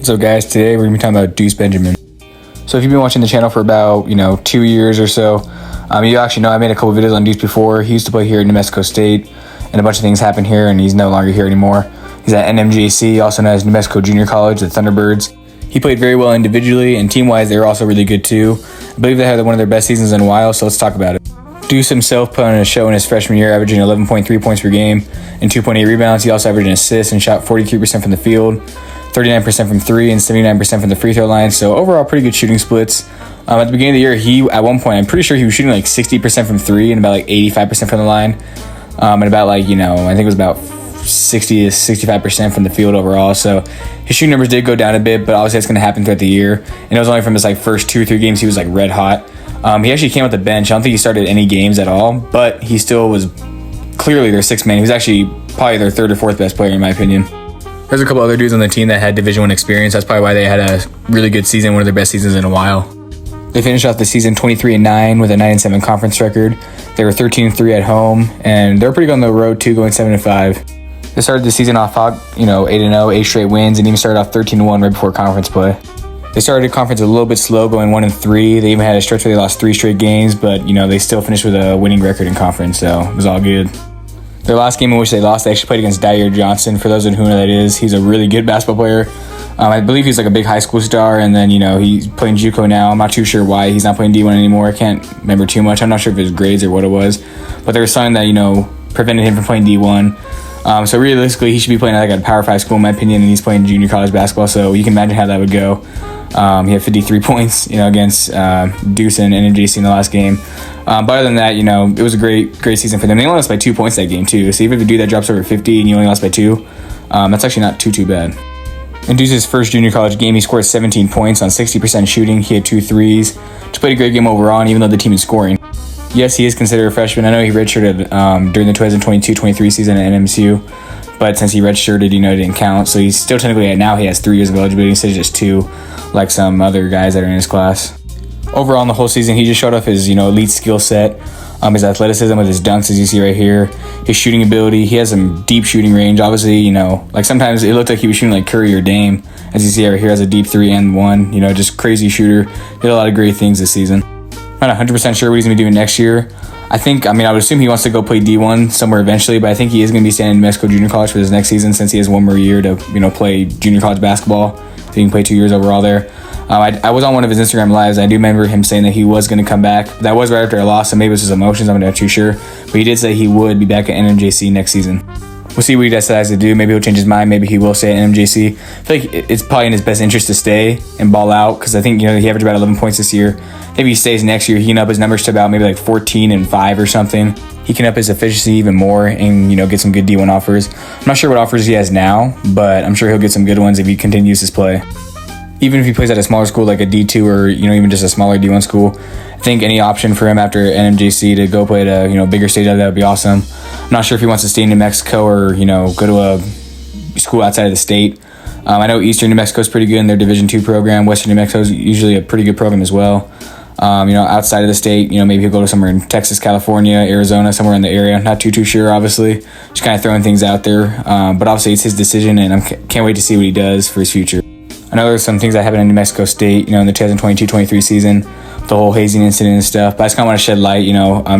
So guys, today we're going to be talking about Deuce Benjamin. So if you've been watching the channel for about, 2 years or so, you actually know I made a couple videos on Deuce before. He used to play here at New Mexico State, and a bunch of things happened here, and he's no longer here anymore. He's at NMJC, also known as New Mexico Junior College, the Thunderbirds. He played very well individually, and team-wise, they were also really good too. I believe they had one of their best seasons in a while, so let's talk about it. Deuce himself put on a show in his freshman year, averaging 11.3 points per game and 2.8 rebounds. He also averaged an assist and shot 43% from the field, 39% from three, and 79% from the free throw line. So overall, pretty good shooting splits. At the beginning of the year, at one point, I'm pretty sure he was shooting like 60% from three and about 85% from the line. And about I think it was about 60 to 65% from the field overall. So his shooting numbers did go down a bit, but obviously that's going to happen throughout the year. And it was only from his first 2 or 3 games he was red hot. He actually came off the bench. I don't think he started any games at all, but he still was clearly their sixth man. He was actually probably their third or fourth best player in my opinion. There's a couple other dudes on the team that had Division I experience. That's probably why they had a really good season, one of their best seasons in a while. They finished off the season 23-9 with a 9-7 conference record. They were 13-3 at home, and they were pretty good on the road too, going 7-5. They started the season off hot, 8-0, 8 straight wins, and even started off 13-1 right before conference play. They started the conference a little bit slow, going 1-3. They even had a stretch where they lost 3 straight games, but they still finished with a winning record in conference, so it was all good. Their last game in which they lost, they actually played against Dyer Johnson. For those who know who that is, he's a really good basketball player. I believe he's a big high school star, and then he's playing JUCO now. I'm not too sure why he's not playing D1 anymore. I can't remember too much. I'm not sure if it was grades or what it was, but there was something that prevented him from playing D1. So realistically, he should be playing at a Power 5 school in my opinion, and he's playing junior college basketball. So you can imagine how that would go. He had 53 points, against Deuce and NMJC in the last game. But other than that, it was a great season for them. They only lost by 2 points that game too. So even if a dude that drops over 50 and you only lost by 2, that's actually not too bad. In Deuce's first junior college game, he scored 17 points on 60% shooting. He had 2 threes. Just played a great game overall, and even though the team is scoring. Yes, he is considered a freshman. I know he redshirted during the 2022-23 season at NMSU, but since he redshirted, it didn't count. So he's still technically, now he has 3 years of eligibility instead of just 2, like some other guys that are in his class. Overall, in the whole season, he just showed off his, elite skill set, his athleticism with his dunks, as you see right here, his shooting ability. He has some deep shooting range. Obviously, sometimes it looked like he was shooting like Curry or Dame, as you see right here, has a deep 3 and 1, just crazy shooter. Did a lot of great things this season. I'm not 100% sure what he's going to be doing next year. I would assume he wants to go play D1 somewhere eventually, but I think he is going to be staying in New Mexico Junior College for his next season since he has 1 more year to, play junior college basketball. So he can play 2 years overall there. I was on one of his Instagram lives. I do remember him saying that he was going to come back. That was right after a loss, so maybe it was his emotions. I'm not too sure. But he did say he would be back at NMJC next season. We'll see what he decides to do. Maybe he'll change his mind. Maybe he will stay at NMJC. I feel like it's probably in his best interest to stay and ball out because I think, he averaged about 11 points this year. Maybe he stays next year. He can up his numbers to about maybe 14 and 5 or something. He can up his efficiency even more and, get some good D1 offers. I'm not sure what offers he has now, but I'm sure he'll get some good ones if he continues his play. Even if he plays at a smaller school like a D2 or, even just a smaller D1 school, I think any option for him after NMJC to go play at a, bigger stage, that would be awesome. I'm not sure if he wants to stay in New Mexico or, go to a school outside of the state. I know Eastern New Mexico is pretty good in their Division II program. Western New Mexico is usually a pretty good program as well. Outside of the state, maybe he'll go to somewhere in Texas, California, Arizona, somewhere in the area. Not too sure, obviously. Just kind of throwing things out there. But obviously it's his decision, and I can't wait to see what he does for his future. I know there's some things that happened in New Mexico State, in the 2022-23 season, the whole hazing incident and stuff, but I just kind of want to shed light,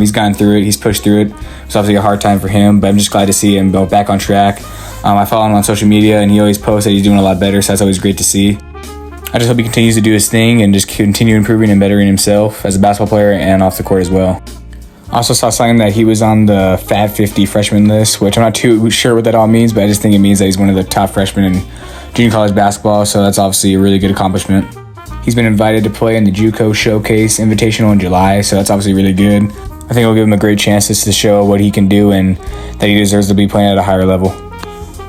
he's gotten through it, he's pushed through it. It's obviously a hard time for him, but I'm just glad to see him go back on track. I follow him on social media, and he always posts that he's doing a lot better, so that's always great to see. I just hope he continues to do his thing and just continue improving and bettering himself as a basketball player and off the court as well. I also saw something that he was on the Fab 50 freshman list, which I'm not too sure what that all means, but I just think it means that he's one of the top freshmen in junior college basketball, so that's obviously a really good accomplishment. He's been invited to play in the JUCO Showcase Invitational in July, so that's obviously really good. I think it'll give him a great chance to show what he can do and that he deserves to be playing at a higher level.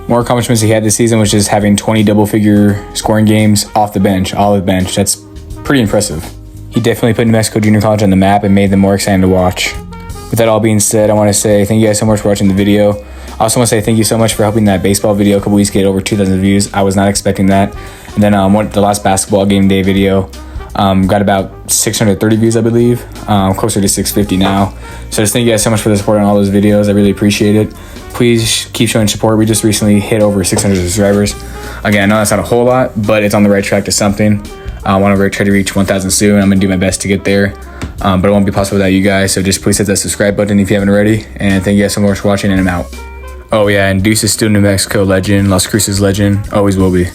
More accomplishments he had this season was just having 20 double-figure scoring games off the bench, all the bench. That's pretty impressive. He definitely put New Mexico Junior College on the map and made them more exciting to watch. With that all being said, I want to say thank you guys so much for watching the video. I also want to say thank you so much for helping that baseball video a couple weeks get over 2,000 views. I was not expecting that. And then the last basketball game day video, Got about 630 views, I believe, closer to 650 now. So just thank you guys so much for the support on all those videos. I really appreciate it. Please keep showing support. We just recently hit over 600 subscribers. Again, I know that's not a whole lot, but it's on the right track to something. I want to try to reach 1,000 soon. I'm gonna do my best to get there, but it won't be possible without you guys. So just please hit that subscribe button if you haven't already. And thank you guys so much for watching, and I'm out. Oh yeah, and Deuce is still New Mexico legend, Las Cruces legend, always will be.